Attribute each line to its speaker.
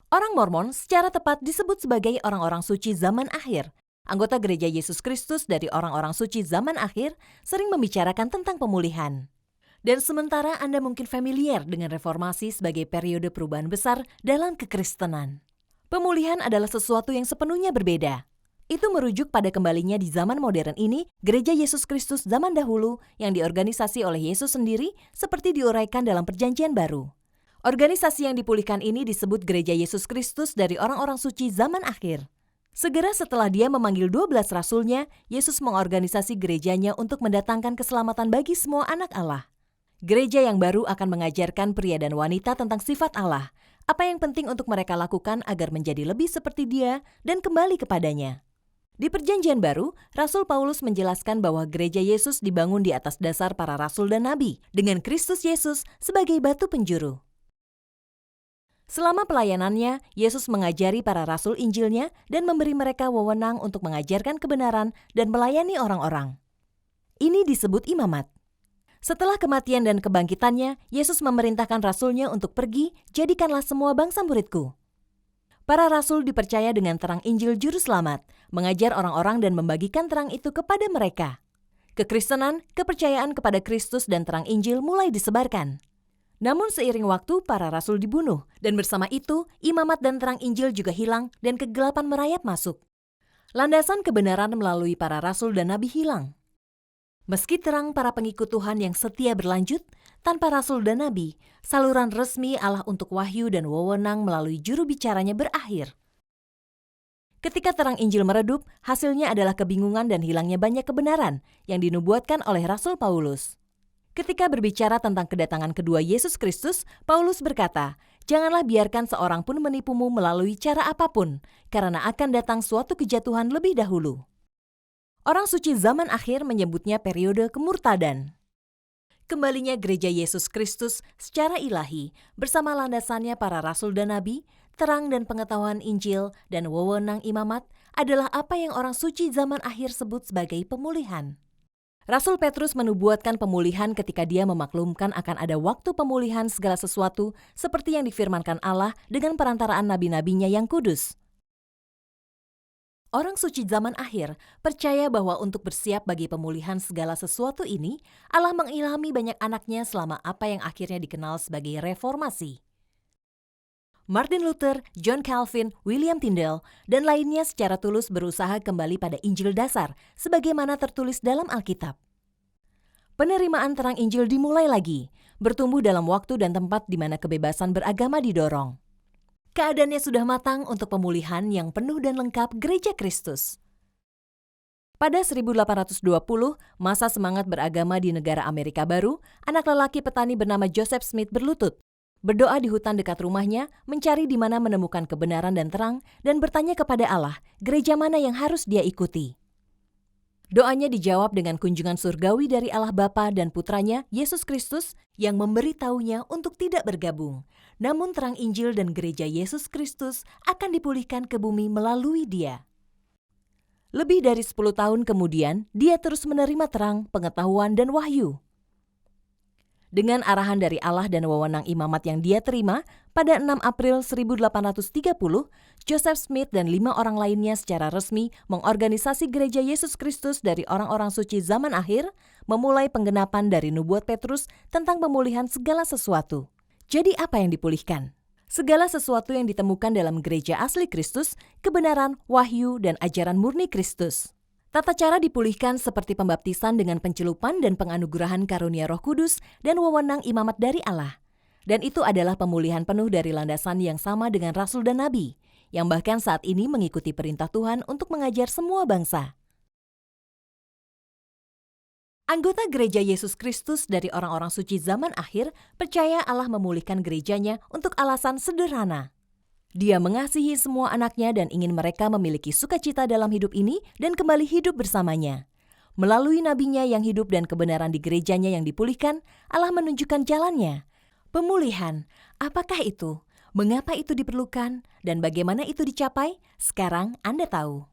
Speaker 1: Orang Mormon secara tepat disebut sebagai orang-orang suci zaman akhir. Anggota Gereja Yesus Kristus dari orang-orang suci zaman akhir sering membicarakan tentang pemulihan. Dan sementara Anda mungkin familiar dengan reformasi sebagai periode perubahan besar dalam kekristenan. Pemulihan adalah sesuatu yang sepenuhnya berbeda. Itu merujuk pada kembalinya di zaman modern ini, Gereja Yesus Kristus zaman dahulu yang diorganisasi oleh Yesus sendiri seperti diuraikan dalam Perjanjian Baru. Organisasi yang dipulihkan ini disebut Gereja Yesus Kristus dari orang-orang suci zaman akhir. Segera setelah Dia memanggil 12 rasulnya, Yesus mengorganisasi gerejanya untuk mendatangkan keselamatan bagi semua anak Allah. Gereja yang baru akan mengajarkan pria dan wanita tentang sifat Allah, apa yang penting untuk mereka lakukan agar menjadi lebih seperti Dia dan kembali kepadanya. Di Perjanjian Baru, Rasul Paulus menjelaskan bahwa gereja Yesus dibangun di atas dasar para rasul dan nabi, dengan Kristus Yesus sebagai batu penjuru. Selama pelayanannya, Yesus mengajari para rasul Injilnya dan memberi mereka wewenang untuk mengajarkan kebenaran dan melayani orang-orang. Ini disebut imamat. Setelah kematian dan kebangkitannya, Yesus memerintahkan rasulnya untuk pergi, jadikanlah semua bangsa muridku. Para rasul dipercaya dengan terang Injil Juru Selamat, mengajar orang-orang dan membagikan terang itu kepada mereka. Kekristenan, kepercayaan kepada Kristus dan terang Injil mulai disebarkan. Namun seiring waktu, para rasul dibunuh, dan bersama itu, imamat dan terang Injil juga hilang dan kegelapan merayap masuk. Landasan kebenaran melalui para rasul dan nabi hilang. Meski terang para pengikut Tuhan yang setia berlanjut, tanpa rasul dan nabi, saluran resmi Allah untuk wahyu dan wewenang melalui juru bicaranya berakhir. Ketika terang Injil meredup, hasilnya adalah kebingungan dan hilangnya banyak kebenaran yang dinubuatkan oleh Rasul Paulus. Ketika berbicara tentang kedatangan kedua Yesus Kristus, Paulus berkata, "Janganlah biarkan seorang pun menipumu melalui cara apapun, karena akan datang suatu kejatuhan lebih dahulu." Orang suci zaman akhir menyebutnya periode kemurtadan. Kembalinya Gereja Yesus Kristus secara ilahi bersama landasannya para rasul dan nabi, terang dan pengetahuan Injil, dan wewenang imamat adalah apa yang orang suci zaman akhir sebut sebagai pemulihan. Rasul Petrus menubuatkan pemulihan ketika dia memaklumkan akan ada waktu pemulihan segala sesuatu seperti yang difirmankan Allah dengan perantaraan nabi-nabinya yang kudus. Orang suci zaman akhir percaya bahwa untuk bersiap bagi pemulihan segala sesuatu ini, Allah mengilhami banyak anaknya selama apa yang akhirnya dikenal sebagai reformasi. Martin Luther, John Calvin, William Tyndale, dan lainnya secara tulus berusaha kembali pada Injil dasar, sebagaimana tertulis dalam Alkitab. Penerimaan terang Injil dimulai lagi, bertumbuh dalam waktu dan tempat di mana kebebasan beragama didorong. Keadaannya sudah matang untuk pemulihan yang penuh dan lengkap Gereja Kristus. Pada 1820, masa semangat beragama di negara Amerika Baru, anak lelaki petani bernama Joseph Smith berlutut. Berdoa di hutan dekat rumahnya, mencari di mana menemukan kebenaran dan terang, dan bertanya kepada Allah, gereja mana yang harus dia ikuti. Doanya dijawab dengan kunjungan surgawi dari Allah Bapa dan Putranya, Yesus Kristus, yang memberitahunya untuk tidak bergabung. Namun terang Injil dan gereja Yesus Kristus akan dipulihkan ke bumi melalui dia. Lebih dari 10 tahun kemudian, dia terus menerima terang, pengetahuan, dan wahyu. Dengan arahan dari Allah dan wewenang imamat yang dia terima, pada 6 April 1830, Joseph Smith dan 5 orang lainnya secara resmi mengorganisasi Gereja Yesus Kristus dari orang-orang suci zaman akhir, memulai penggenapan dari nubuat Petrus tentang pemulihan segala sesuatu. Jadi apa yang dipulihkan? Segala sesuatu yang ditemukan dalam gereja asli Kristus, kebenaran, wahyu, dan ajaran murni Kristus. Tata cara dipulihkan seperti pembaptisan dengan pencelupan dan penganugerahan karunia Roh Kudus dan wewenang imamat dari Allah. Dan itu adalah pemulihan penuh dari landasan yang sama dengan Rasul dan Nabi, yang bahkan saat ini mengikuti perintah Tuhan untuk mengajar semua bangsa. Anggota Gereja Yesus Kristus dari orang-orang suci zaman akhir percaya Allah memulihkan gerejanya untuk alasan sederhana. Dia mengasihi semua anaknya dan ingin mereka memiliki sukacita dalam hidup ini dan kembali hidup bersamanya. Melalui nabinya yang hidup dan kebenaran di gerejanya yang dipulihkan, Allah menunjukkan jalannya. Pemulihan, apakah itu? Mengapa itu diperlukan? Dan bagaimana itu dicapai? Sekarang Anda tahu.